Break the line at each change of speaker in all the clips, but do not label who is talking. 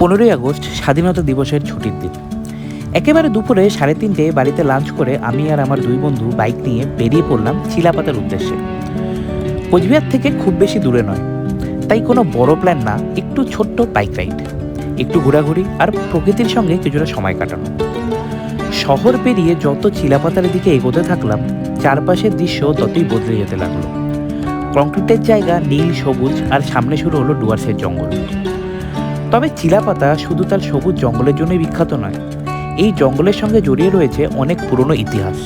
15ই August স্বাধীনতা দিবসের ছুটির দিন। একেবারে দুপুরে 3:30 বাড়িতে লাঞ্চ করে আমি আর আমার দুই বন্ধু বাইক নিয়ে বেরিয়ে পড়লাম চিলাপাতার উদ্দেশ্যে। কোচবিহার থেকে খুব বেশি দূরে নয়, তাই কোনো বড় প্ল্যান না, একটু ছোট্ট বাইক রাইড, একটু ঘোরাঘুরি আর প্রকৃতির সঙ্গে কিছুটা সময় কাটানো। শহর পেরিয়ে যত চিলাপাতার দিকে এগোতে থাকলাম, চারপাশের দৃশ্য ততই বদলে যেতে লাগলো। কংক্রিটের জায়গা নীল সবুজ, আর সামনে শুরু হলো ডুয়ার্সের জঙ্গল। তবে চিলাপাতা শুধু তার সবুজ জঙ্গলের জন্যই বিখ্যাত নয়, এই জঙ্গলের সঙ্গে জড়িয়ে রয়েছে অনেক পুরনো ইতিহাস।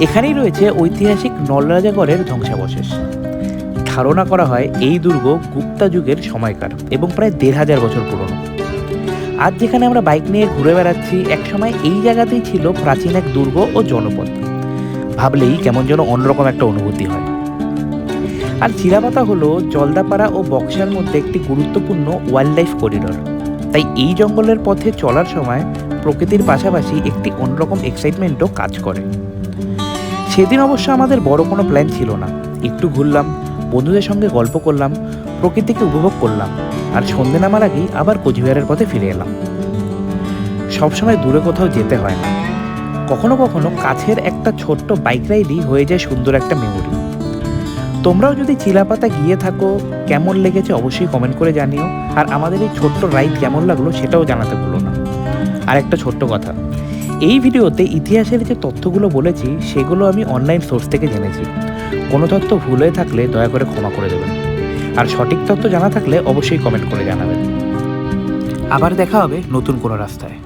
এখানেই রয়েছে ঐতিহাসিক নলরাজাগড়ের ধ্বংসাবশেষ। ধারণা করা হয় এই দুর্গ গুপ্তা যুগের সময়কার এবং প্রায় 1500 বছর পুরনো। আজ যেখানে আমরা বাইক নিয়ে ঘুরে বেড়াচ্ছি, একসময় এই জায়গাতেই ছিল প্রাচীন এক দুর্গ ও জনপদ। ভাবলেই কেমন যেন অন্যরকম একটা অনুভূতি হয়। আর চিলাপাতা হলো জলদাপাড়া ও বক্সার মধ্যে একটি গুরুত্বপূর্ণ ওয়াইল্ড লাইফ করিডর। তাই এই জঙ্গলের পথে চলার সময় প্রকৃতির পাশাপাশি একটি অন্যরকম এক্সাইটমেন্টও কাজ করে। সেদিন অবশ্য আমাদের বড় কোনো প্ল্যান ছিল না, একটু ঘুরলাম, বন্ধুদের সঙ্গে গল্প করলাম, প্রকৃতিকে উপভোগ করলাম, আর সন্ধে নামার আগেই আবার কোচবিহারের পথে ফিরে এলাম। সবসময় দূরে কোথাও যেতে হয় না, কখনো কখনো কাছের একটা ছোট্ট বাইক রাইডই হয়ে যায় সুন্দর একটা মেমোরি। তোমরাও যদি চিলাপাতা গিয়ে থাকো, কেমন লেগেছে অবশ্যই কমেন্ট করে জানিও। আর আমাদের এই ছোট্ট রাইড কেমন লাগলো সেটাও জানাতে ভুলো না। আর একটা ছোট্ট কথা, এই ভিডিওতে ইতিহাসের যে তথ্যগুলো বলেছি সেগুলো আমি অনলাইন সোর্স থেকে জেনেছি। কোনো তথ্য ভুল হয়ে থাকলে দয়া করে ক্ষমা করে দেবেন। আর সঠিক তথ্য জানা থাকলে অবশ্যই কমেন্ট করে জানাবেন। আবার দেখা হবে নতুন কোনো রাস্তায়।